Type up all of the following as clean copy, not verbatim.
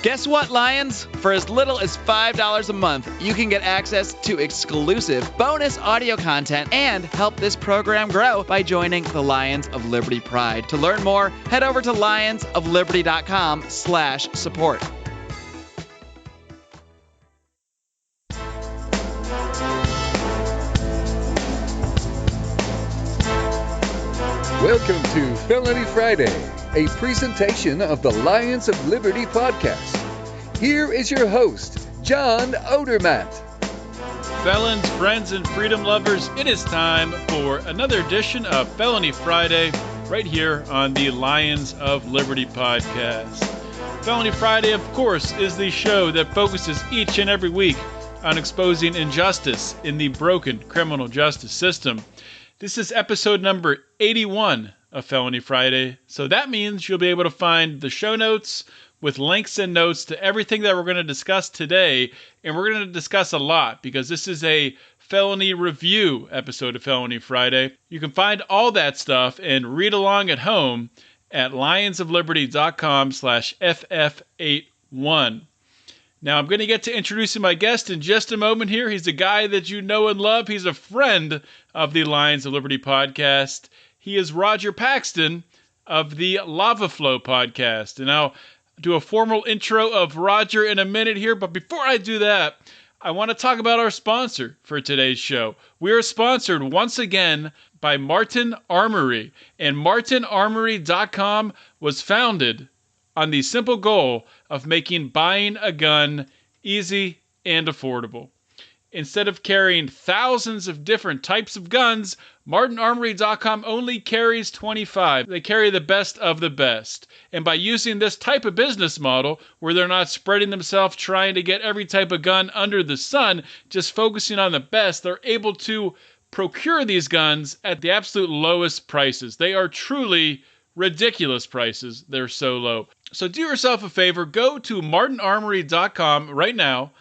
Guess what, Lions? For as little as $5 a month, you can get access to exclusive bonus audio content and help this program grow by joining the Lions of Liberty Pride. To learn more, head over to lionsofliberty.com/support. Welcome to Felony Friday, a presentation of the Lions of Liberty podcast. Here is your host, John Odermatt. Felons, friends, and freedom lovers, it is time for another edition of Felony Friday right here on the Lions of Liberty podcast. Felony Friday, of course, is the show that focuses each and every week on exposing injustice in the broken criminal justice system. This is episode number 81 of Felony Friday, so that means you'll be able to find the show notes with links and notes to everything that we're going to discuss today, and we're going to discuss a lot because this is a felony review episode of Felony Friday. You can find all that stuff and read along at home at lionsofliberty.com/ff81. Now, I'm going to get to introducing my guest in just a moment here. He's a guy that you know and love. He's a friend of the Lions of Liberty podcast. He is Rodger Paxton of the Lava Flow podcast. And I'll do a formal intro of Rodger in a minute here. But before I do that, I want to talk about our sponsor for today's show. We are sponsored once again by Martin Armory. And martinarmory.com was founded on the simple goal of making buying a gun easy and affordable. Instead of carrying thousands of different types of guns, martinarmory.com only carries 25. They carry the best of the best. And by using this type of business model, where they're not spreading themselves trying to get every type of gun under the sun, just focusing on the best, they're able to procure these guns at the absolute lowest prices. They are truly ridiculous prices. They're so low. So do yourself a favor, go to martinarmory.com right now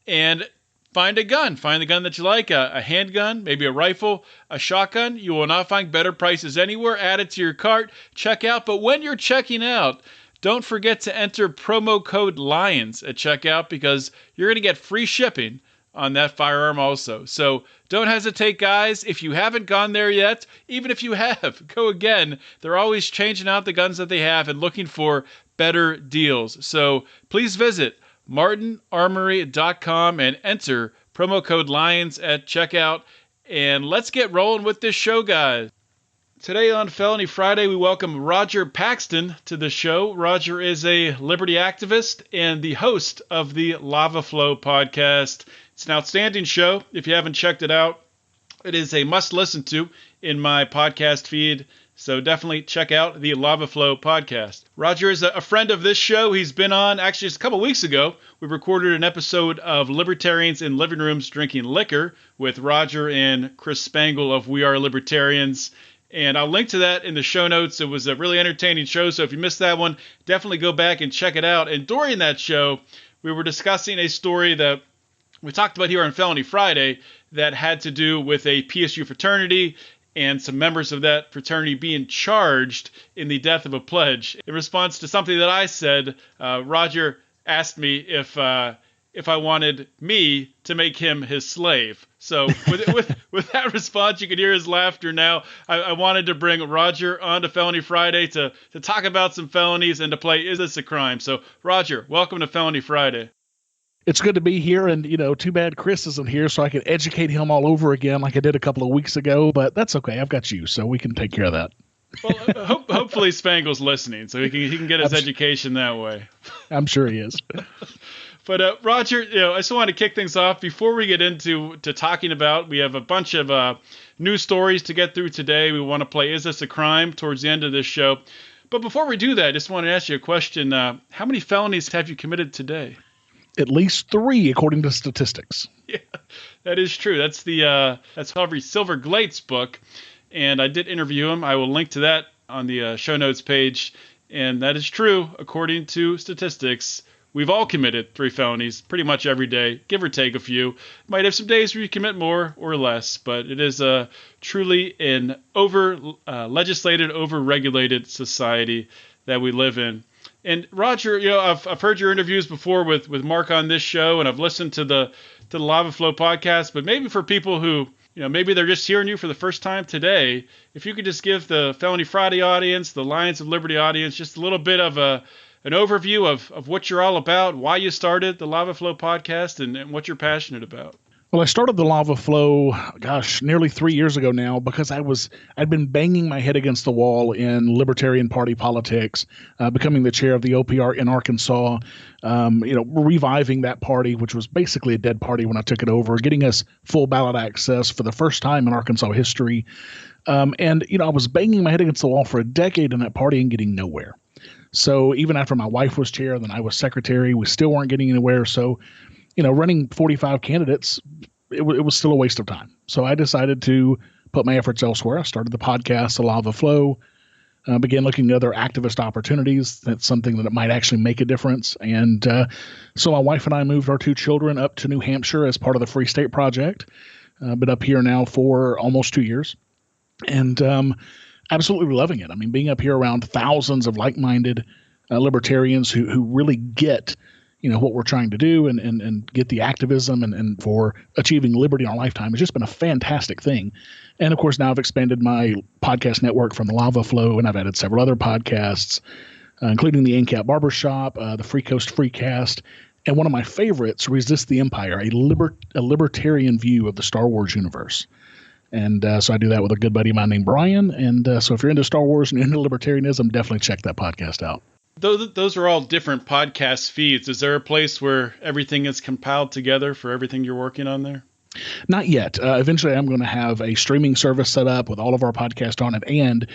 and find a gun. Find the gun that you like, a handgun, maybe a rifle, a shotgun. You will not find better prices anywhere. Add it to your cart, check out. But when you're checking out, don't forget to enter promo code LIONS at checkout because you're going to get free shipping on that firearm also. So don't hesitate, guys. If you haven't gone there yet, even if you have, go again. They're always changing out the guns that they have and looking for better deals. So please visit martinarmory.com and enter promo code LIONS at checkout. And let's get rolling with this show, guys. Today on Felony Friday, we welcome Rodger Paxton to the show. Rodger is a liberty activist and the host of the Lava Flow podcast. It's an outstanding show. If you haven't checked it out, it is a must listen to in my podcast feed. So definitely check out the Lava Flow podcast. Rodger is a friend of this show. He's been on, actually, just a couple weeks ago, we recorded an episode of Libertarians in Living Rooms Drinking Liquor with Rodger and Chris Spangle of We Are Libertarians. And I'll link to that in the show notes. It was a really entertaining show. So if you missed that one, definitely go back and check it out. And during that show, we were discussing a story that we talked about here on Felony Friday that had to do with a PSU fraternity and some members of that fraternity being charged in the death of a pledge. In response to something that I said, Rodger asked me if I wanted me to make him his slave. So with that response, you can hear his laughter now. I wanted to bring Rodger on to Felony Friday to talk about some felonies and to play Is This a Crime? So Rodger, welcome to Felony Friday. It's good to be here, and, too bad Chris isn't here so I can educate him all over again like I did a couple of weeks ago, but that's okay. I've got you, so we can take care of that. Well, hopefully Spangle's listening, so he can get his education that way. I'm sure he is. But Rodger, I just want to kick things off before we get into talking about. We have a bunch of news stories to get through today. We want to play Is This a Crime towards the end of this show. But before we do that, I just want to ask you a question. How many felonies have you committed today? At least 3, according to statistics. Yeah, that is true. That's Harvey Silver Glate's book, and I did interview him. I will link to that on the show notes page, and that is true. According to statistics, we've all committed 3 felonies pretty much every day, give or take a few. Might have some days where you commit more or less, but it is truly an over-legislated, over-regulated society that we live in. And Rodger, I've heard your interviews before with Mark on this show, and I've listened to the Lava Flow podcast. But maybe for people who, maybe they're just hearing you for the first time today, if you could just give the Felony Friday audience, the Lions of Liberty audience, just a little bit of an overview of what you're all about, why you started the Lava Flow podcast, and what you're passionate about. Well, I started the Lava Flow, nearly 3 years ago now, because I'd been banging my head against the wall in Libertarian Party politics, becoming the chair of the OPR in Arkansas, reviving that party, which was basically a dead party when I took it over, getting us full ballot access for the first time in Arkansas history. I was banging my head against the wall for a decade in that party and getting nowhere. So even after my wife was chair, then I was secretary, we still weren't getting anywhere. So running 45 candidates, it was still a waste of time. So I decided to put my efforts elsewhere. I started the podcast, The Lava Flow, began looking at other activist opportunities. That's something that might actually make a difference. And so my wife and I moved our 2 children up to New Hampshire as part of the Free State Project. Been up here now for almost 2 years. And absolutely loving it. I mean, being up here around thousands of like-minded libertarians who really get what we're trying to do and get the activism and for achieving liberty in our lifetime has just been a fantastic thing. And of course, now I've expanded my podcast network from the Lava Flow, and I've added several other podcasts, including the ANCAP Barbershop, the Freecoast Freecast, and one of my favorites, Resist the Empire, a libertarian view of the Star Wars universe. And so I do that with a good buddy of mine named Brian. And so if you're into Star Wars and into libertarianism, definitely check that podcast out. Those are all different podcast feeds. Is there a place where everything is compiled together for everything you're working on there? Not yet. Eventually, I'm going to have a streaming service set up with all of our podcasts on it, and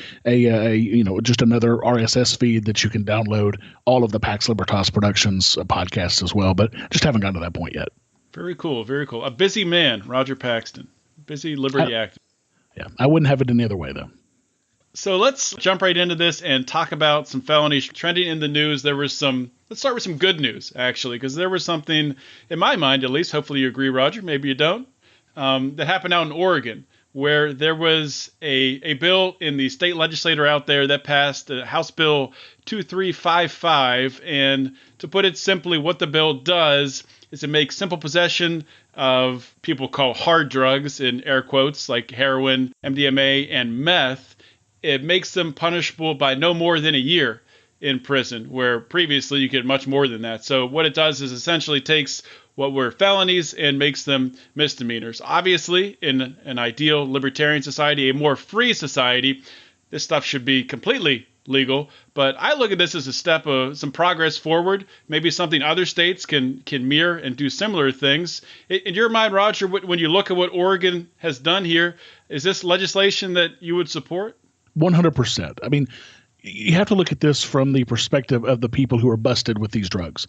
just another RSS feed that you can download all of the Pax Libertas Productions podcasts as well. But just haven't gotten to that point yet. Very cool. Very cool. A busy man, Rodger Paxton. Busy liberty activist. Yeah, I wouldn't have it any other way though. So let's jump right into this and talk about some felonies trending in the news. Let's start with some good news, actually, because there was something, in my mind at least, hopefully you agree, Rodger, maybe you don't, that happened out in Oregon, where there was a bill in the state legislature out there that passed House Bill 2355. And to put it simply, what the bill does is it makes simple possession of people call hard drugs, in air quotes, like heroin, MDMA, and meth. It makes them punishable by no more than a year in prison, where previously you get much more than that. So what it does is essentially takes what were felonies and makes them misdemeanors. Obviously, in an ideal libertarian society, a more free society, this stuff should be completely legal. But I look at this as a step of some progress forward, maybe something other states can mirror and do similar things. In your mind, Rodger, when you look at what Oregon has done here, is this legislation that you would support? 100%. I mean, you have to look at this from the perspective of the people who are busted with these drugs.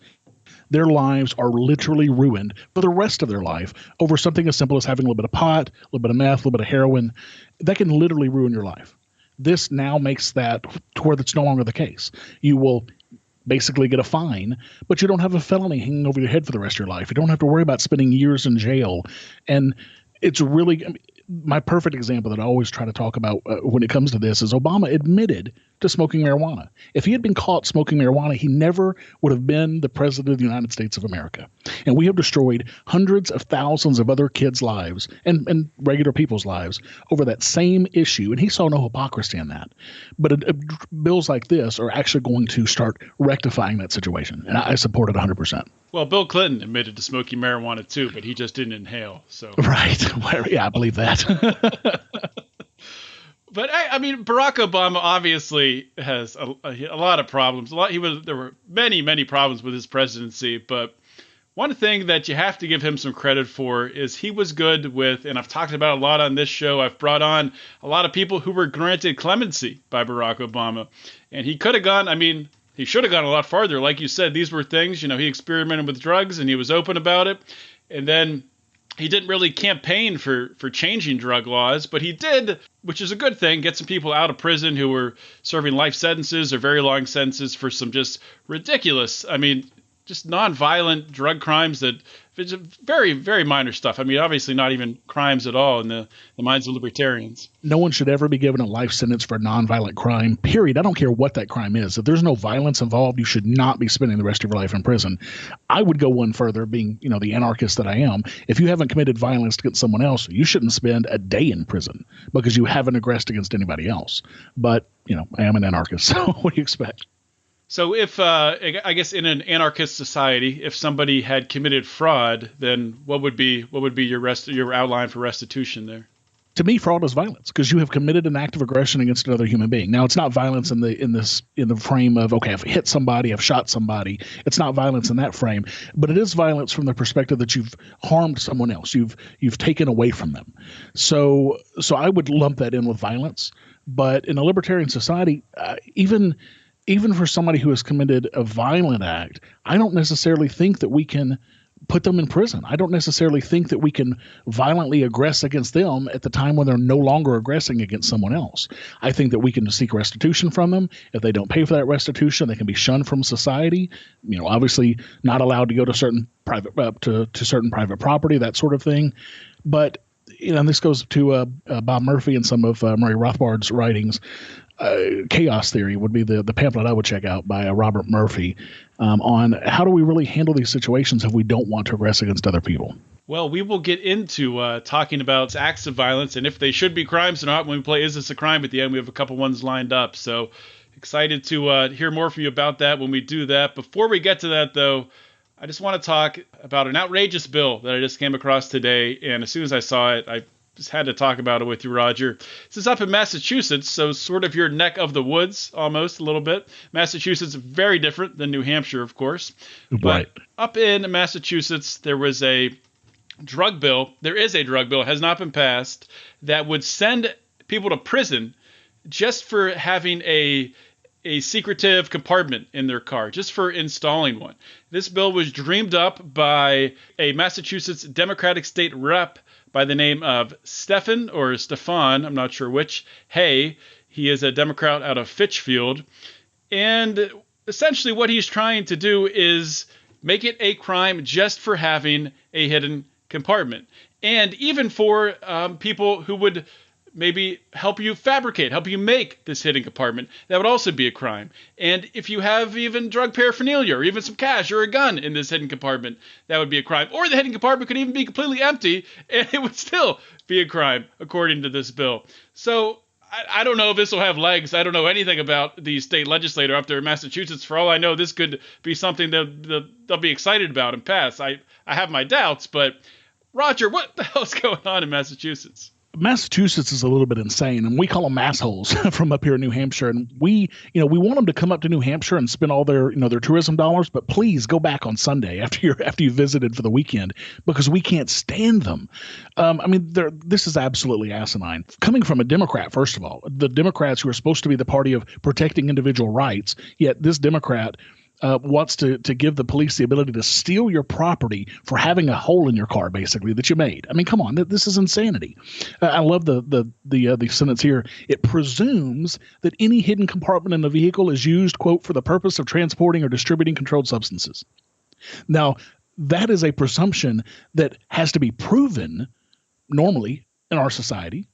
Their lives are literally ruined for the rest of their life over something as simple as having a little bit of pot, a little bit of meth, a little bit of heroin. That can literally ruin your life. This now makes that to where that's no longer the case. You will basically get a fine, but you don't have a felony hanging over your head for the rest of your life. You don't have to worry about spending years in jail. And it's really my perfect example that I always try to talk about when it comes to this is Obama admitted to smoking marijuana. If he had been caught smoking marijuana, he never would have been the president of the United States of America. And we have destroyed hundreds of thousands of other kids' lives and regular people's lives over that same issue. And he saw no hypocrisy in that. But bills like this are actually going to start rectifying that situation. And I support it 100%. Well, Bill Clinton admitted to smoking marijuana too, but he just didn't inhale. So right. Well, yeah, I believe that. But I mean, Barack Obama obviously has a lot of problems. There were many problems with his presidency. But one thing that you have to give him some credit for is he was good with, and I've talked about a lot on this show. I've brought on a lot of people who were granted clemency by Barack Obama, and he could have gone. I mean, he should have gone a lot farther. Like you said, these were things. He experimented with drugs and he was open about it, and then he didn't really campaign for changing drug laws, but he did, which is a good thing, get some people out of prison who were serving life sentences or very long sentences for some just ridiculous, just non-violent drug crimes that it's very, very minor stuff. I mean, obviously not even crimes at all in the minds of libertarians. No one should ever be given a life sentence for a nonviolent crime, period. I don't care what that crime is. If there's no violence involved, you should not be spending the rest of your life in prison. I would go one further, being, the anarchist that I am. If you haven't committed violence against someone else, you shouldn't spend a day in prison because you haven't aggressed against anybody else. But, I am an anarchist, so what do you expect? So if, I guess in an anarchist society, if somebody had committed fraud, then what would be your outline for restitution there? To me, fraud is violence because you have committed an act of aggression against another human being. Now, it's not violence in the frame of, okay, I've hit somebody, I've shot somebody. It's not violence in that frame, but it is violence from the perspective that you've harmed someone else. You've taken away from them. So I would lump that in with violence. But in a libertarian society, even for somebody who has committed a violent act, I don't necessarily think that we can put them in prison. I don't necessarily think that we can violently aggress against them at the time when they're no longer aggressing against someone else. I think that we can seek restitution from them. If they don't pay for that restitution, they can be shunned from society. Obviously not allowed to go to certain private to certain private property, that sort of thing. But and this goes to Bob Murphy and some of Murray Rothbard's writings. Chaos Theory would be the pamphlet I would check out by Robert Murphy on how do we really handle these situations if we don't want to aggress against other people. Well, we will get into talking about acts of violence and if they should be crimes or not when we play Is This a Crime? At the end, we have a couple ones lined up. So excited to hear more from you about that when we do that. Before we get to that, though, I just want to talk about an outrageous bill that I just came across today. And as soon as I saw it, I just had to talk about it with you, Roger. This is up in Massachusetts, so sort of your neck of the woods almost a little bit. Massachusetts, very different than New Hampshire, of course. Right. But up in Massachusetts, there was a drug bill. There is a drug bill, has not been passed, that would send people to prison just for having a secretive compartment in their car, just for installing one. This bill was dreamed up by a Massachusetts Democratic state rep by the name of Stefan, I'm not sure which. Hey, he is a Democrat out of Fitchfield. And essentially what he's trying to do is make it a crime just for having a hidden compartment. And even for people who would maybe help you make this hidden compartment, that would also be a crime. And if you have even drug paraphernalia or even some cash or a gun in this hidden compartment, that would be a crime. Or the hidden compartment could even be completely empty and it would still be a crime, according to this bill. So I don't know if this will have legs. I don't know anything about the state legislator up there in Massachusetts. For all I know, this could be something that they'll be excited about and pass. I have my doubts, but Roger, what the hell is going on in Massachusetts? Massachusetts is a little bit insane, and we call them massholes from up here in New Hampshire. And we want them to come up to New Hampshire and spend all their tourism dollars, but please go back on Sunday after you visited for the weekend because we can't stand them. This is absolutely asinine. Coming from a Democrat, first of all, the Democrats who are supposed to be the party of protecting individual rights, yet this Democrat wants to give the police the ability to steal your property for having a hole in your car, basically, that you made. I mean, come on, this is insanity. I love the sentence here. It presumes that any hidden compartment in the vehicle is used, quote, for the purpose of transporting or distributing controlled substances. Now, that is a presumption that has to be proven normally in our society.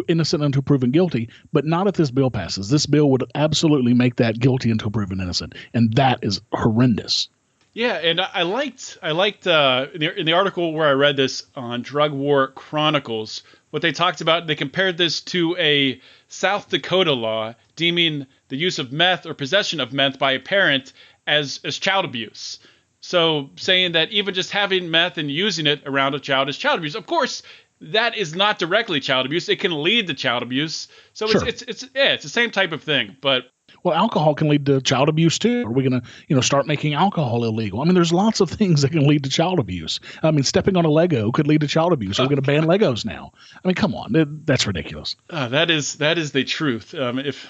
Innocent until proven guilty, but not if this bill passes. This bill would absolutely make that guilty until proven innocent, and that is horrendous. Yeah, and I liked in the article where I read this on Drug War Chronicles, what they talked about. They compared this to a South Dakota law deeming the use of meth or possession of meth by a parent as child abuse. So saying that even just having meth and using it around a child is child abuse. Of course, that is not directly child abuse. It can lead to child abuse. So sure. It's the same type of thing. But well, alcohol can lead to child abuse too. Are we going to start making alcohol illegal? I mean, there's lots of things that can lead to child abuse. I mean, stepping on a Lego could lead to child abuse. Are we going to ban Legos now? I mean, come on, that's ridiculous. That is the truth. If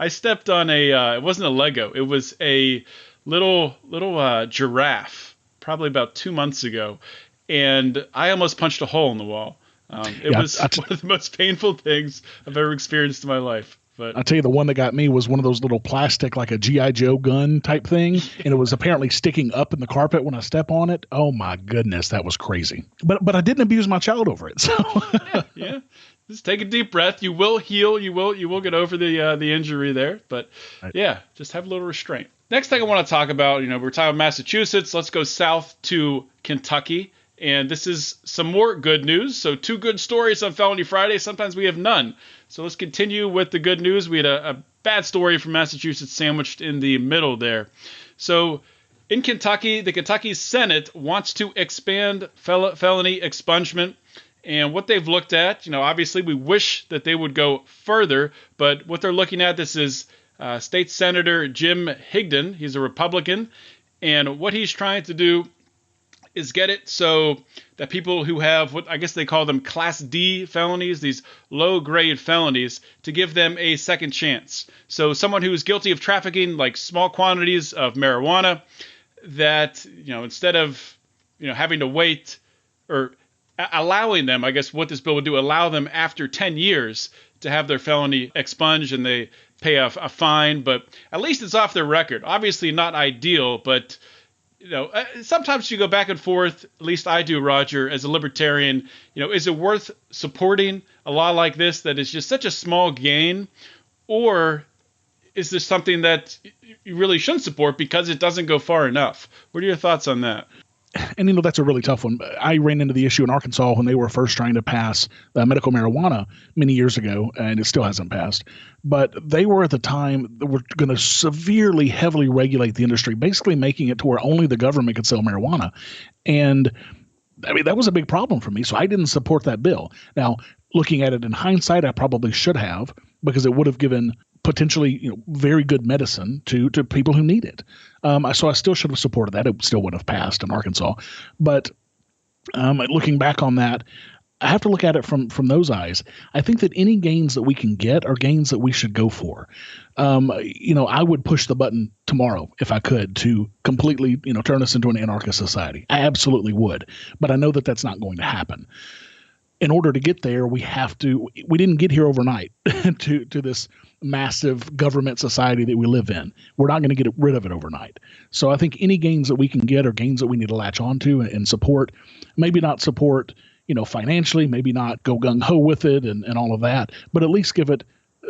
I stepped on it wasn't a Lego. It was a little giraffe, probably about 2 months ago. And I almost punched a hole in the wall. It was one of the most painful things I've ever experienced in my life. But I'll tell you, the one that got me was one of those little plastic, like a G.I. Joe gun type thing. And it was apparently sticking up in the carpet when I step on it. Oh, my goodness. That was crazy. But I didn't abuse my child over it. So yeah. Just take a deep breath. You will heal. You will get over the injury there. But yeah, just have a little restraint. Next thing I want to talk about, we're talking about Massachusetts. Let's go south to Kentucky. And this is some more good news. So 2 good stories on Felony Friday. Sometimes we have none. So let's continue with the good news. We had a bad story from Massachusetts sandwiched in the middle there. So in Kentucky, the Kentucky Senate wants to expand felony expungement. And what they've looked at, obviously we wish that they would go further, but what they're looking at, this is State Senator Jim Higdon. He's a Republican, and what he's trying to do is get it so that people who have what I guess they call them Class D felonies, these low-grade felonies, to give them a second chance. So someone who is guilty of trafficking like small quantities of marijuana, that instead of having to wait or allowing them, I guess what this bill would do, allow them after 10 years to have their felony expunged and they pay a fine, but at least it's off their record. Obviously not ideal, but sometimes you go back and forth, at least I do, Roger, as a libertarian, is it worth supporting a law like this that is just such a small gain, or is this something that you really shouldn't support because it doesn't go far enough? What are your thoughts on that? And, that's a really tough one. I ran into the issue in Arkansas when they were first trying to pass medical marijuana many years ago, and it still hasn't passed. But they were at the time that were going to severely, heavily regulate the industry, basically making it to where only the government could sell marijuana. And that was a big problem for me. So I didn't support that bill. Now, looking at it in hindsight, I probably should have, because it would have given potentially very good medicine to people who need it. So I still should have supported that. It still wouldn't have passed in Arkansas. But looking back on that, I have to look at it from those eyes. I think that any gains that we can get are gains that we should go for. I would push the button tomorrow if I could to completely turn us into an anarchist society. I absolutely would. But I know that that's not going to happen. In order to get there, we didn't get here overnight to this massive government society that we live in. We're not going to get rid of it overnight. So I think any gains that we can get are gains that we need to latch onto and support. Maybe not support, financially, maybe not go gung-ho with it and all of that, but at least give it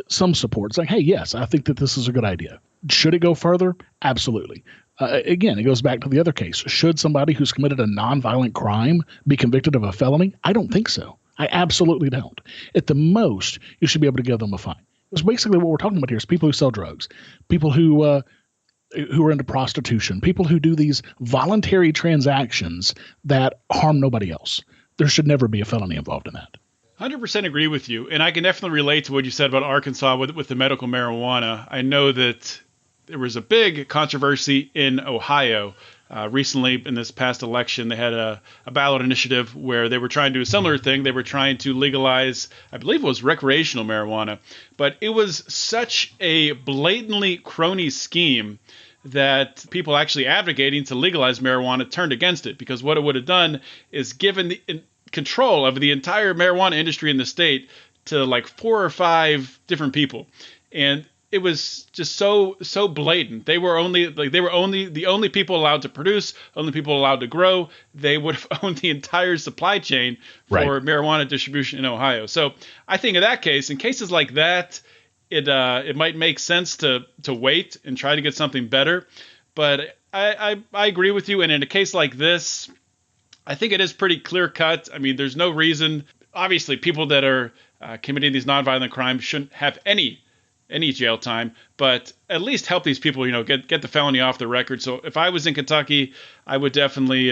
some support. It's like, hey, yes, I think that this is a good idea. Should it go further? Absolutely. Again, it goes back to the other case. Should somebody who's committed a nonviolent crime be convicted of a felony? I don't think so. I absolutely don't. At the most, you should be able to give them a fine. Because basically what we're talking about here is people who sell drugs, people who are into prostitution, people who do these voluntary transactions that harm nobody else. There should never be a felony involved in that. 100% agree with you. And I can definitely relate to what you said about Arkansas with the medical marijuana. I know that there was a big controversy in Ohio recently. In this past election, they had a ballot initiative where they were trying to do a similar thing. They were trying to legalize, I believe it was recreational marijuana, but it was such a blatantly crony scheme that people actually advocating to legalize marijuana turned against it, because what it would have done is given the control of the entire marijuana industry in the state to like 4 or 5 different people. And it was just so blatant. They were the only people allowed to produce, only people allowed to grow. They would have owned the entire supply chain for marijuana distribution in Ohio. So I think in that case, in cases like that, it might make sense to wait and try to get something better. But I agree with you. And in a case like this, I think it is pretty clear cut. I mean, there's no reason. Obviously, people that are committing these nonviolent crimes shouldn't have any jail time, but at least help these people, get the felony off the record. So if I was in Kentucky, I would definitely,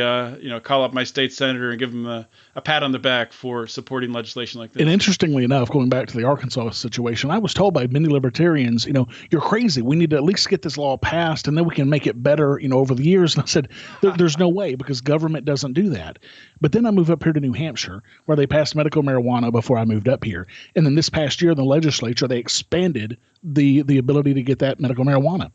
call up my state senator and give him a pat on the back for supporting legislation like this. And interestingly enough, going back to the Arkansas situation, I was told by many libertarians, you're crazy. We need to at least get this law passed and then we can make it better, over the years. And I said, there's no way, because government doesn't do that. But then I moved up here to New Hampshire, where they passed medical marijuana before I moved up here. And then this past year in the legislature, they expanded the ability to get that medical marijuana.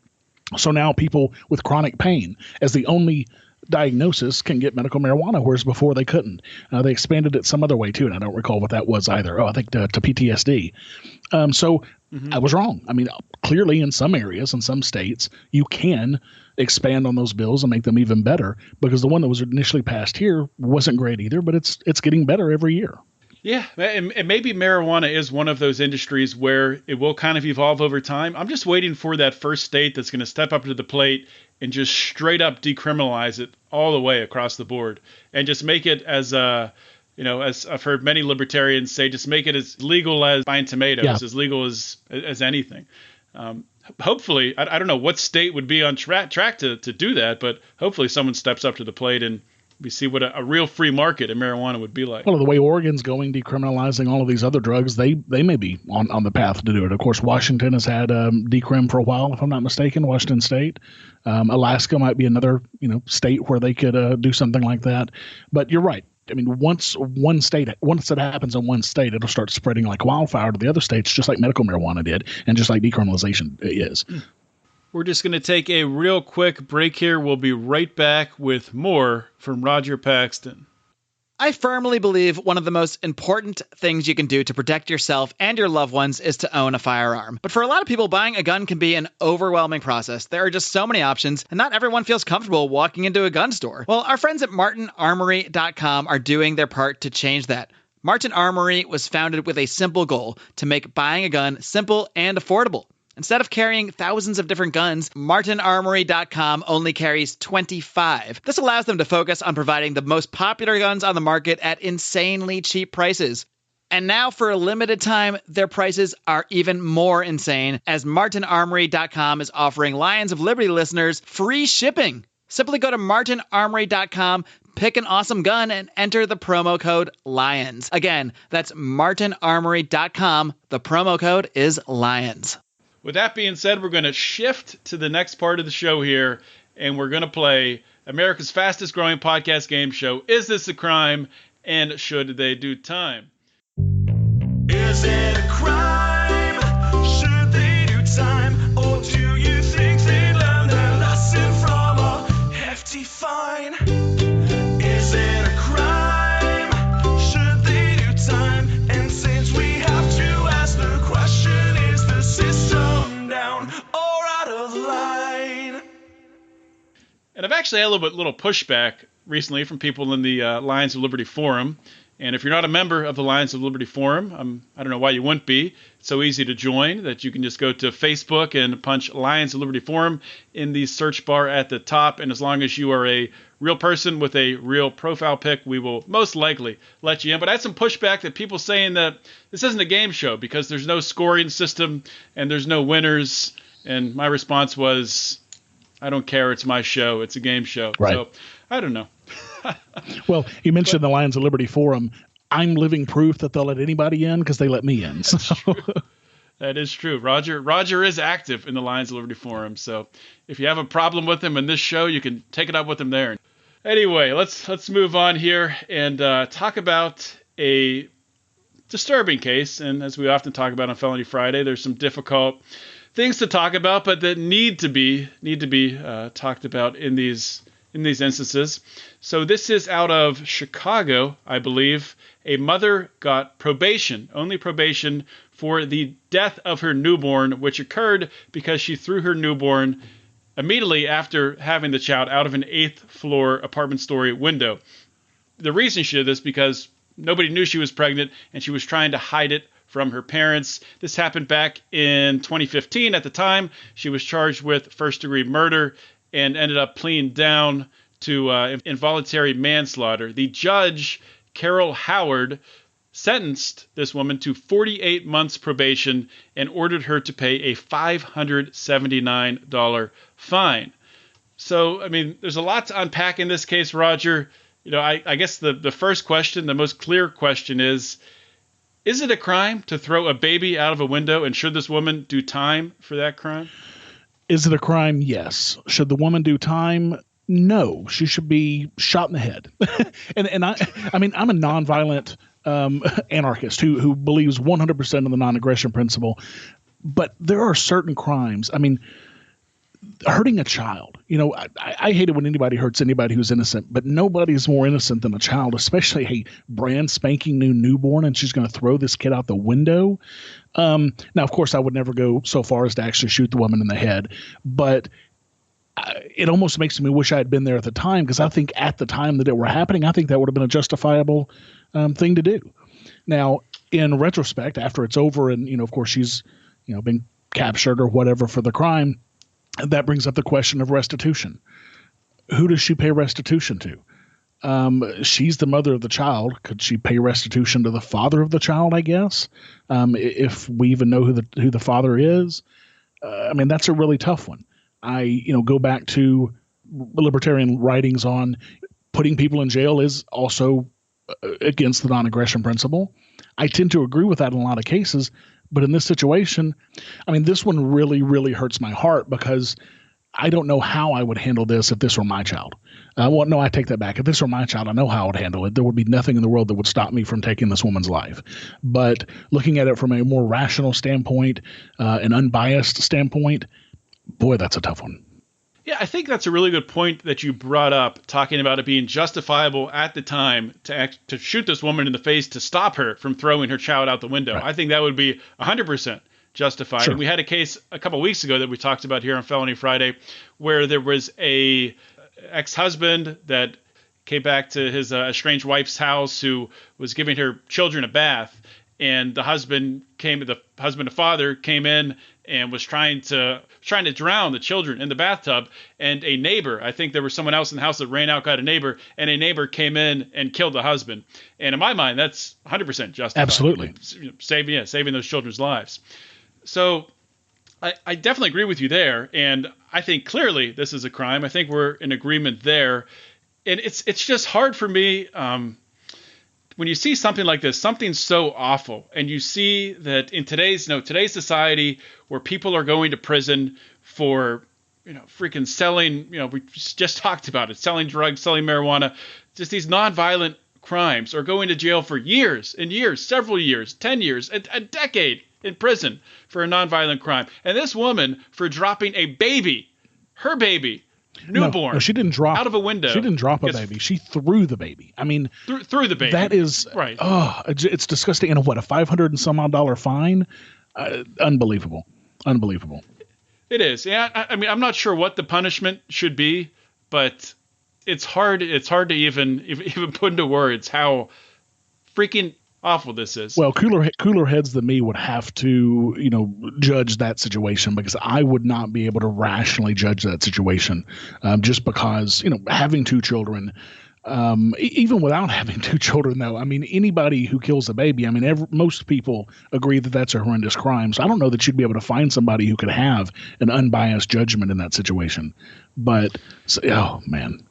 So now people with chronic pain as the only diagnosis can get medical marijuana, whereas before they couldn't. They expanded it some other way too, and I don't recall what that was either. I think to PTSD. So I was wrong. I mean, clearly in some areas, in some states, you can expand on those bills and make them even better, because the one that was initially passed here wasn't great either, but it's getting better every year. Yeah, and maybe marijuana is one of those industries where it will kind of evolve over time. I'm just waiting for that first state that's going to step up to the plate and just straight up decriminalize it all the way across the board, and just make it as as I've heard many libertarians say, just make it as legal as buying tomatoes, as legal as anything. Hopefully, I don't know what state would be on track to do that, but hopefully someone steps up to the plate and we see what a real free market in marijuana would be like. Well, the way Oregon's going, decriminalizing all of these other drugs, they may be on the path to do it. Of course, Washington has had decrim for a while, if I'm not mistaken, Washington State. Alaska might be another state where they could do something like that. But you're right. I mean, once it happens in one state, it'll start spreading like wildfire to the other states, just like medical marijuana did, and just like decriminalization is. We're just going to take a real quick break here. We'll be right back with more from Rodger Paxton. I firmly believe one of the most important things you can do to protect yourself and your loved ones is to own a firearm. But for a lot of people, buying a gun can be an overwhelming process. There are just so many options, and not everyone feels comfortable walking into a gun store. Well, our friends at martinarmory.com are doing their part to change that. Martin Armory was founded with a simple goal: to make buying a gun simple and affordable. Instead of carrying thousands of different guns, martinarmory.com only carries 25. This allows them to focus on providing the most popular guns on the market at insanely cheap prices. And now, for a limited time, their prices are even more insane, as martinarmory.com is offering Lions of Liberty listeners free shipping. Simply go to martinarmory.com, pick an awesome gun, and enter the promo code LIONS. Again, that's martinarmory.com. The promo code is LIONS. With that being said, we're going to shift to the next part of the show here, and we're going to play America's fastest growing podcast game show, Is This a Crime, and Should They Do Time? Is it a crime? Should they do time? Or do you think they learned their lesson from a hefty fine? Is it a crime? Should they do time? And since we have to ask the question, is the system down or out of line? And I've actually had a little pushback recently from people in the Lions of Liberty forum. And if you're not a member of the Lions of Liberty forum, I don't know why you wouldn't be. It's so easy to join that you can just go to Facebook and punch Lions of Liberty forum in the search bar at the top. And as long as you are a real person with a real profile pic, we will most likely let you in. But I had some pushback that people saying that this isn't a game show because there's no scoring system and there's no winners. And my response was, I don't care. It's my show. It's a game show. Right. So I don't know. Well, you mentioned the Lions of Liberty forum. I'm living proof that they'll let anybody in because they let me in. So. That is true. Rodger is active in the Lions of Liberty forum. So if you have a problem with him in this show, you can take it up with him there. Anyway, let's move on here and talk about a disturbing case. And as we often talk about on Felony Friday, there's some difficult things to talk about, but that need to be talked about in these instances. So this is out of Chicago, I believe. A mother got probation, only probation, for the death of her newborn, which occurred because she threw her newborn immediately after having the child out of an 8th floor apartment story window. The reason she did this because nobody knew she was pregnant and she was trying to hide it from her parents. This happened back in 2015. At the time, she was charged with first-degree murder and ended up pleading down to involuntary manslaughter. The judge, Carol Howard, sentenced this woman to 48 months probation and ordered her to pay a $579 fine. So, I mean, there's a lot to unpack in this case, Rodger. I guess the first question, the most clear question is it a crime to throw a baby out of a window, and should this woman do time for that crime? Is it a crime? Yes. Should the woman do time? No. She should be shot in the head. and I mean, I'm a nonviolent anarchist who believes 100% in the non-aggression principle. But there are certain crimes. I mean, hurting a child. I hate it when anybody hurts anybody who's innocent, but nobody's more innocent than a child, especially a brand spanking new newborn, and she's going to throw this kid out the window. Now, of course, I would never go so far as to actually shoot the woman in the head, but it almost makes me wish I had been there at the time, because I think at the time that it were happening, I think that would have been a justifiable thing to do. Now, in retrospect, after it's over and, of course, she's, been captured or whatever for the crime, that brings up the question of restitution. Who does she pay restitution to? She's the mother of the child. Could she pay restitution to the father of the child, I guess? If we even know who the father is? That's a really tough one. I go back to libertarian writings on putting people in jail is also against the non-aggression principle. I tend to agree with that in a lot of cases, but in this situation, this one really, really hurts my heart, because I don't know how I would handle this if this were my child. No, I take that back. If this were my child, I know how I would handle it. There would be nothing in the world that would stop me from taking this woman's life. But looking at it from a more rational standpoint, an unbiased standpoint, boy, that's a tough one. Yeah, I think that's a really good point that you brought up, talking about it being justifiable at the time to shoot this woman in the face to stop her from throwing her child out the window. Right. I think that would be 100% justified. Sure. And we had a case a couple of weeks ago that we talked about here on Felony Friday, where there was a ex-husband that came back to his estranged wife's house who was giving her children a bath. And the father came in and was trying to drown the children in the bathtub. And a neighbor, I think there was someone else in the house that ran out, got a neighbor, and a neighbor came in and killed the husband. And in my mind, that's 100% justified. Absolutely. Saving those children's lives. So I definitely agree with you there. And I think clearly this is a crime. I think we're in agreement there. And it's just hard for me, when you see something like this, something so awful, and you see that in today's society where people are going to prison for, freaking selling, we just talked about it, selling drugs, selling marijuana, just these nonviolent crimes, or going to jail for years and years, several years, 10 years, a decade in prison for a nonviolent crime. And this woman for dropping a baby, her baby, newborn. No, she didn't drop out of a window. She didn't drop a baby. She threw the baby. Threw the baby. That is right. Oh, it's disgusting. And what, a $500 and some odd fine? Unbelievable. It is. Yeah. I'm not sure what the punishment should be, but it's hard. It's hard to even put into words how freaking awful this is. Well, cooler heads than me would have to, judge that situation, because I would not be able to rationally judge that situation, just because, having two children, even without having two children, though, anybody who kills a baby, most people agree that that's a horrendous crime. So I don't know that you'd be able to find somebody who could have an unbiased judgment in that situation. But, oh, man.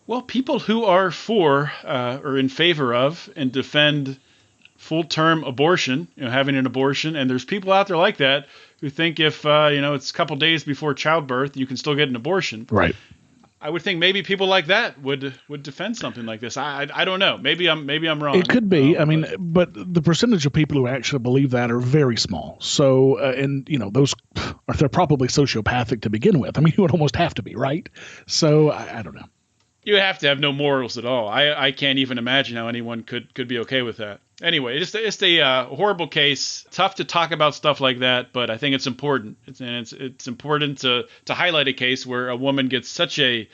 Well, people who are for or in favor of and defend full-term abortion, having an abortion, and there's people out there like that who think if it's a couple days before childbirth, you can still get an abortion. Right. I would think maybe people like that would defend something like this. I don't know. Maybe I'm wrong. It could be. But the percentage of people who actually believe that are very small. So those they're probably sociopathic to begin with. You would almost have to be, right? So I don't know. You have to have no morals at all. I can't even imagine how anyone could be okay with that. Anyway, it's a horrible case. Tough to talk about stuff like that, but I think it's important. It's important to highlight a case where a woman gets such a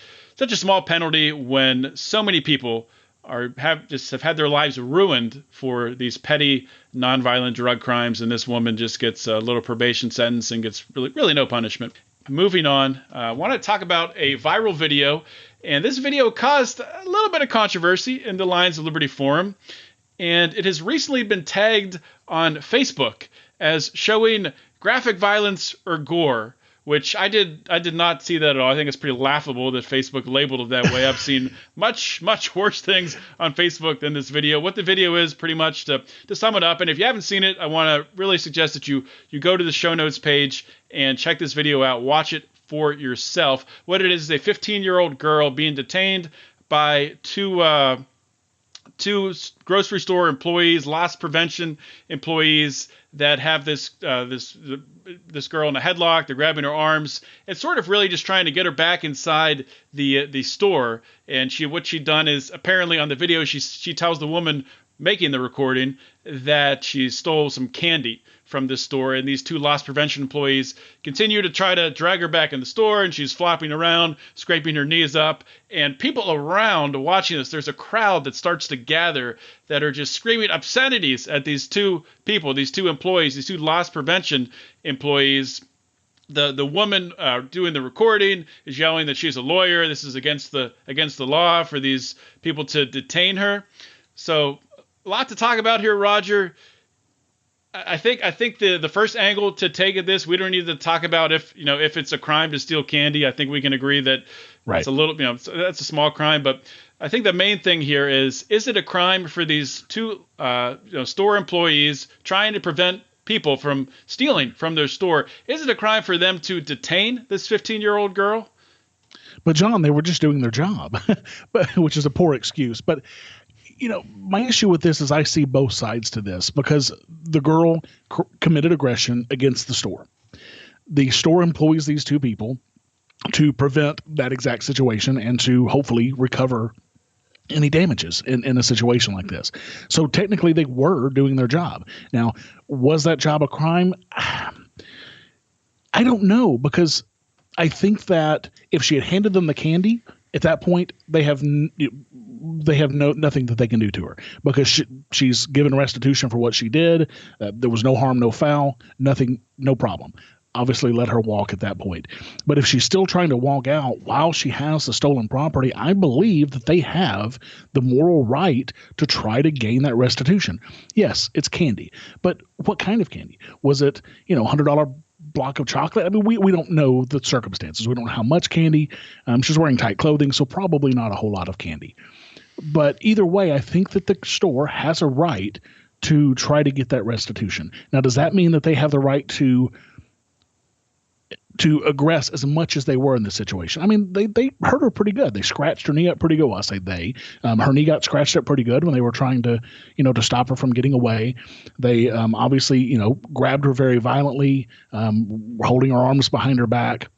small penalty when so many people have had their lives ruined for these petty nonviolent drug crimes, and this woman just gets a little probation sentence and gets really no punishment. Moving on, I want to talk about a viral video, and this video caused a little bit of controversy in the Lions of Liberty forum. And it has recently been tagged on Facebook as showing graphic violence or gore, which I did not see that at all. I think it's pretty laughable that Facebook labeled it that way. I've seen much worse things on Facebook than this video. What the video is, pretty much to sum it up, and if you haven't seen it, I want to really suggest that you go to the show notes page and check this video out. Watch it for yourself. What it is a 15-year-old girl being detained by two two grocery store employees, loss prevention employees that have this girl in a headlock. They're grabbing her arms and sort of really just trying to get her back inside the store. And what she'd done is, apparently on the video, she tells the woman making the recording that she stole some candy from this store, and these two loss prevention employees continue to try to drag her back in the store, and she's flopping around, scraping her knees up, and people around watching this, there's a crowd that starts to gather that are just screaming obscenities at these two people, these two employees, these two loss prevention employees. The woman doing the recording is yelling that she's a lawyer. This is against the law for these people to detain her. So a lot to talk about here, Roger. I think the first angle to take at this, we don't need to talk about if it's a crime to steal candy. I think we can agree that it's a little, that's a small crime. But I think the main thing here is it a crime for these two store employees trying to prevent people from stealing from their store? Is it a crime for them to detain this 15-year-old girl? But John, they were just doing their job, which is a poor excuse. But my issue with this is I see both sides to this, because the girl committed aggression against the store. The store employs these two people to prevent that exact situation and to hopefully recover any damages in a situation like this. So technically they were doing their job. Now, was that job a crime? I don't know, because I think that if she had handed them the candy, at that point they have nothing that they can do to her, because she's given restitution for what she did. There was no harm, no foul, nothing, no problem. Obviously let her walk at that point. But if she's still trying to walk out while she has the stolen property, I believe that they have the moral right to try to gain that restitution. Yes, it's candy, but what kind of candy? Was it, $100 block of chocolate? I mean, we don't know the circumstances. We don't know how much candy. She's wearing tight clothing, so probably not a whole lot of candy. But either way, I think that the store has a right to try to get that restitution. Now, does that mean that they have the right to aggress as much as they were in this situation? I mean, they hurt her pretty good. They scratched her knee up pretty good. Well, I say they. Her knee got scratched up pretty good when they were trying to, to stop her from getting away. They obviously, grabbed her very violently, holding her arms behind her back.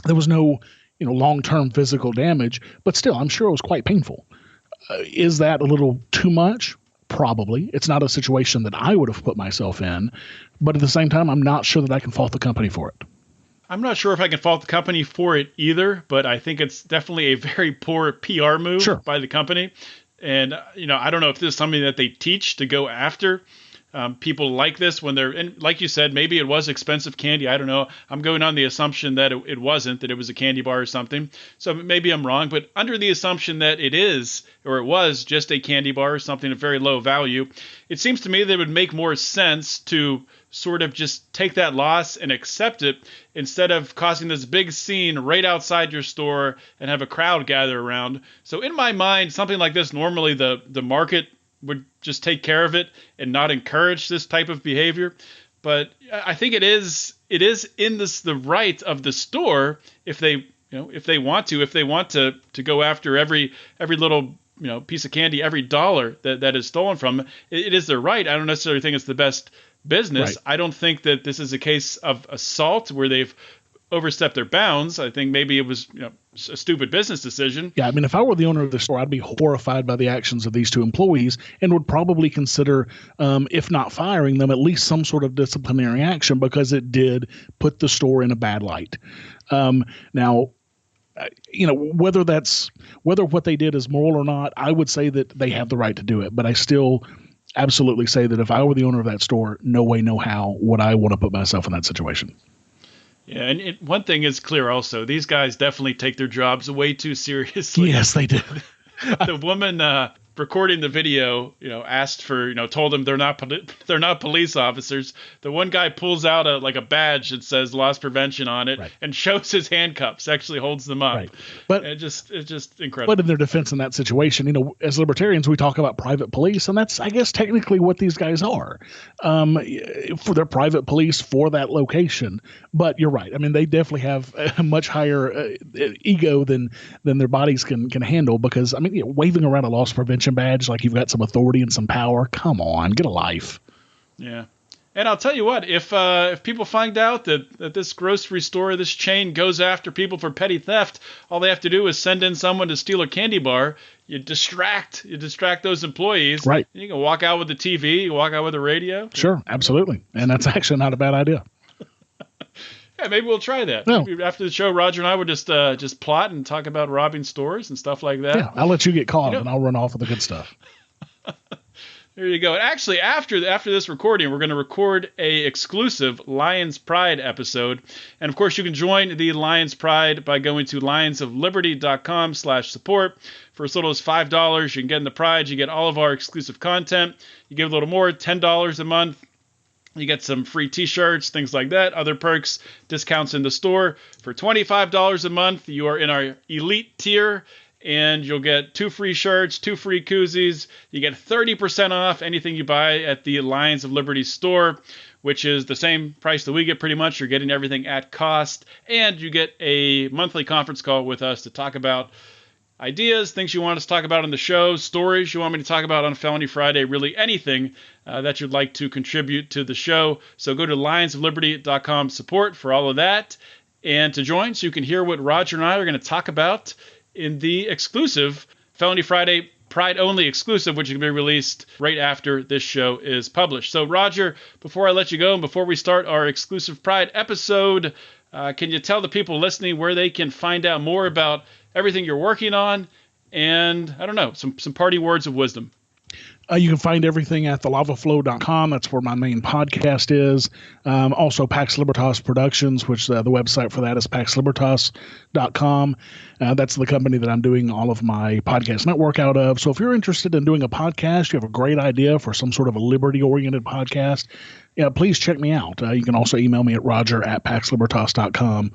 There was no, long-term physical damage, but still, I'm sure it was quite painful. Is that a little too much? Probably. It's not a situation that I would have put myself in, but at the same time, I'm not sure that I can fault the company for it. I'm not sure if I can fault the company for it either, but I think it's definitely a very poor PR move by the company. And, I don't know if this is something that they teach to go after people like this when they're, and like you said, maybe it was expensive candy. I don't know. I'm going on the assumption that it wasn't, that it was a candy bar or something. So maybe I'm wrong, but under the assumption that it is, or it was just a candy bar or something of very low value, it seems to me that it would make more sense to sort of just take that loss and accept it instead of causing this big scene right outside your store and have a crowd gather around. So in my mind, something like this, normally the market would just take care of it and not encourage this type of behavior. But I think it is in the right of the store if they want to go after every little piece of candy, every dollar that is stolen from them. It is their right. I don't necessarily think it's the best business. Right. I don't think that this is a case of assault where they've overstepped their bounds. I think maybe it was a stupid business decision. Yeah, I mean, if I were the owner of the store, I'd be horrified by the actions of these two employees and would probably consider, if not firing them, at least some sort of disciplinary action, because it did put the store in a bad light. Now, whether what they did is moral or not, I would say that they have the right to do it. But I still absolutely say that if I were the owner of that store, no way, no how would I want to put myself in that situation. Yeah, and one thing is clear also. These guys definitely take their jobs way too seriously. Yes, they do. The woman recording the video, asked for, told them they're not police officers. The one guy pulls out a badge that says loss prevention on it, right, and shows his handcuffs, actually holds them up. Right. But it's just incredible. But in their defense in that situation, as libertarians, we talk about private police, and that's, I guess, technically what these guys are. For their private police for that location. But you're right. I mean, they definitely have a much higher ego than their bodies can handle, because, waving around a loss prevention punching badge like you've got some authority and some power. Come on, get a life. Yeah. And I'll tell you what, if people find out that this grocery store, this chain goes after people for petty theft, all they have to do is send in someone to steal a candy bar. You distract those employees. Right. You can walk out with the TV, you walk out with the radio. Sure, absolutely. And that's actually not a bad idea. Yeah, maybe we'll try that. No. Maybe after the show, Roger and I would just plot and talk about robbing stores and stuff like that. Yeah, I'll let you get caught and I'll run off with the good stuff. There you go. And actually, after this recording, we're going to record a exclusive Lions Pride episode. And of course, you can join the Lions Pride by going to lionsofliberty.com/support. For as little as $5, you can get in the Pride. You get all of our exclusive content. You give a little more, $10 a month. You get some free T-shirts, things like that, other perks, discounts in the store. For $25 a month, you are in our elite tier, and you'll get 2 free shirts, 2 free koozies. You get 30% off anything you buy at the Lions of Liberty store, which is the same price that we get pretty much. You're getting everything at cost, and you get a monthly conference call with us to talk about ideas, things you want us to talk about on the show, stories you want me to talk about on Felony Friday, really anything that you'd like to contribute to the show. So go to lionsofliberty.com support for all of that and to join so you can hear what Roger and I are going to talk about in the exclusive Felony Friday Pride Only exclusive, which can be released right after this show is published. So Roger, before I let you go and before we start our exclusive Pride episode, can you tell the people listening where they can find out more about everything you're working on, and I don't know, some party words of wisdom? You can find everything at thelavaflow.com. That's where my main podcast is. Also, Pax Libertas Productions, which the website for that is paxlibertas.com. That's the company that I'm doing all of my podcast network out of. So if you're interested in doing a podcast, you have a great idea for some sort of a liberty-oriented podcast, please check me out. You can also email me at roger@paxlibertas.com.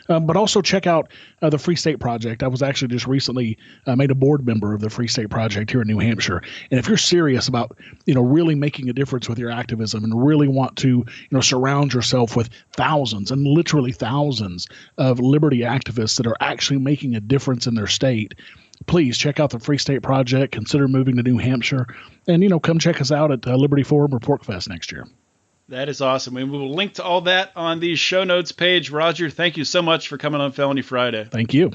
But also check out the Free State Project. I was actually just recently made a board member of the Free State Project here in New Hampshire. And if you're serious about, really making a difference with your activism and really want to, surround yourself with thousands and literally thousands of liberty activists that are actually making a difference in their state, please check out the Free State Project. Consider moving to New Hampshire and, come check us out at Liberty Forum or PorcFest next year. That is awesome. And we will link to all that on the show notes page. Roger, thank you so much for coming on Felony Friday. Thank you.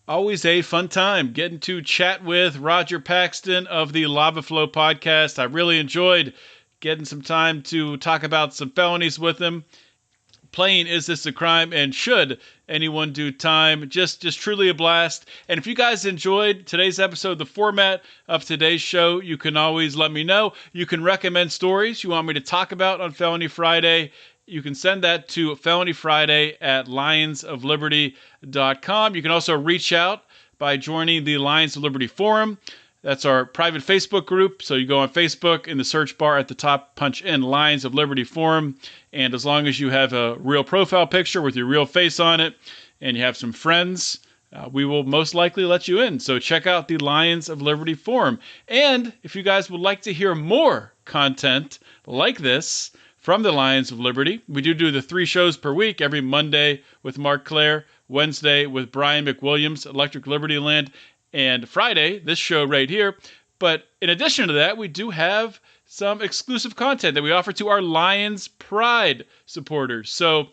Always a fun time getting to chat with Rodger Paxton of the Lava Flow podcast. I really enjoyed getting some time to talk about some felonies with him. Playing Is This a Crime and Should Anyone Do Time? Just truly a blast. And if you guys enjoyed today's episode, the format of today's show, you can always let me know. You can recommend stories you want me to talk about on Felony Friday. You can send that to felonyfriday@lionsofliberty.com. You can also reach out by joining the Lions of Liberty Forum. That's our private Facebook group. So you go on Facebook, in the search bar at the top, punch in Lions of Liberty Forum. And as long as you have a real profile picture with your real face on it and you have some friends, we will most likely let you in. So check out the Lions of Liberty Forum. And if you guys would like to hear more content like this from the Lions of Liberty, we do the 3 shows per week, every Monday with Mark Clare, Wednesday with Brian McWilliams, Electric Liberty Land, and Friday, this show right here. But in addition to that, we do have some exclusive content that we offer to our Lions Pride supporters. So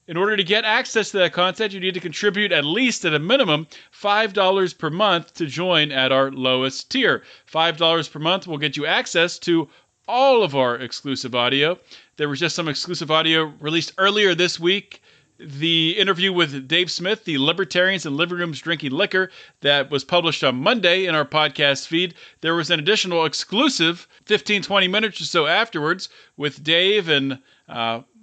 in order to get access to that content, you need to contribute at least, at a minimum, $5 per month to join at our lowest tier. $5 per month will get you access to all of our exclusive audio. There was just some exclusive audio released earlier this week. The interview with Dave Smith, the Libertarians in Living Rooms Drinking Liquor, that was published on Monday in our podcast feed. There was an additional exclusive 15-20 minutes or so afterwards with Dave and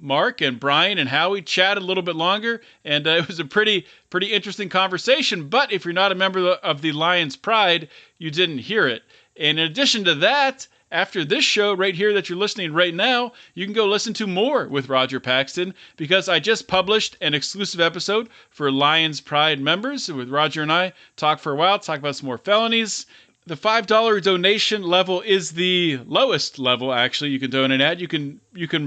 Mark and Brian and Howie chatted a little bit longer, and it was a pretty interesting conversation. But if you're not a member of the Lions Pride, you didn't hear it. And in addition to that, after this show right here that you're listening right now, you can go listen to more with Rodger Paxton, because I just published an exclusive episode for Lions Pride members with Roger and I. Talk for a while, talk about some more felonies. The $5 donation level is the lowest level, actually, you can donate at. You can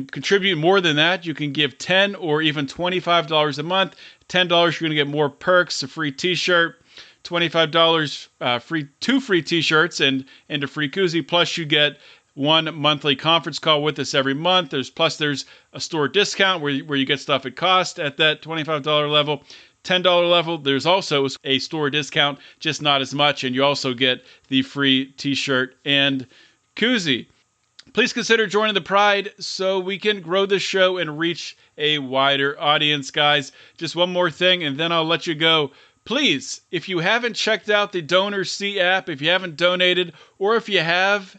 contribute more than that. You can give $10 or even $25 a month. $10, you're going to get more perks, a free T-shirt, $25 free, 2 free t-shirts and a free koozie. Plus you get 1 monthly conference call with us every month. There's a store discount where you get stuff at cost at that $25 level. $10 level, there's also a store discount, just not as much, and you also get the free t-shirt and koozie. Please consider joining the Pride so we can grow the show and reach a wider audience, guys. Just one more thing, and then I'll let you go. Please, if you haven't checked out the DonorSee app, if you haven't donated, or if you have,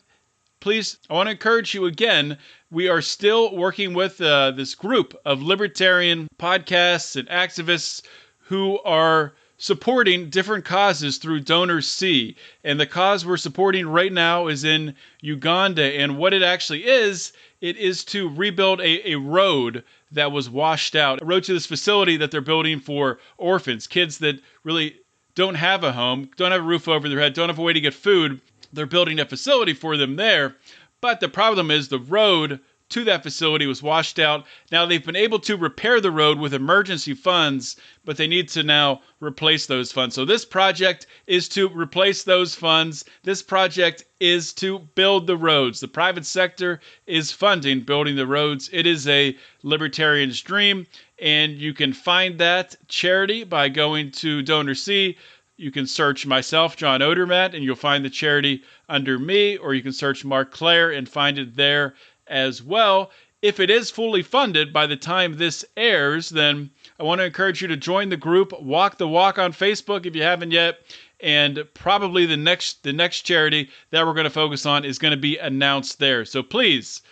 please, I want to encourage you again. We are still working with this group of libertarian podcasts and activists who are supporting different causes through DonorSee. And the cause we're supporting right now is in Uganda. And what it actually is, it is to rebuild a road that was washed out. A road to this facility that they're building for orphans, kids that really don't have a home, don't have a roof over their head, don't have a way to get food. They're building a facility for them there. But the problem is the road to that facility was washed out. Now they've been able to repair the road with emergency funds, but they need to now replace those funds. So this project is to replace those funds. This project is to build the roads. The private sector is funding building the roads. It is a libertarian's dream, and you can find that charity by going to DonorSee. You can search myself, John Odermatt, and you'll find the charity under me, or you can search Mark Claire and find it there as well. If it is fully funded by the time this airs, then I want to encourage you to join the group, Walk the Walk on Facebook if you haven't yet, and probably the next charity that we're going to focus on is going to be announced there. So please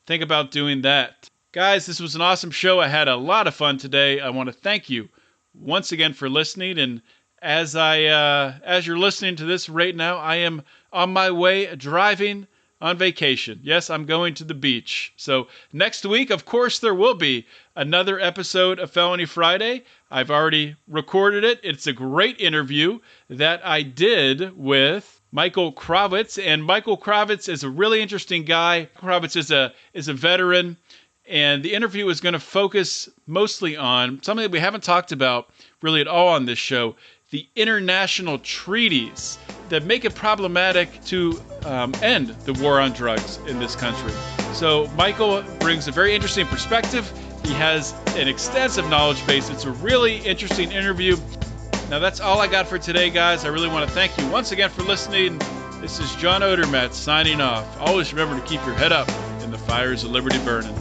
think about doing that. Guys, this was an awesome show. I had a lot of fun today. I want to thank you once again for listening, and as you're listening to this right now, I am on my way driving on vacation. Yes, I'm going to the beach. So next week, of course, there will be another episode of Felony Friday. I've already recorded it. It's a great interview that I did with Michael Kravitz, and Michael Kravitz is a really interesting guy. Kravitz is a veteran, and the interview is going to focus mostly on something that we haven't talked about really at all on this show: the international treaties that make it problematic to end the war on drugs in this country. So Michael brings a very interesting perspective. He has an extensive knowledge base. It's a really interesting interview. Now that's all I got for today, guys. I really want to thank you once again for listening. This is John Odermatt signing off. Always remember to keep your head up and the fires of liberty burning.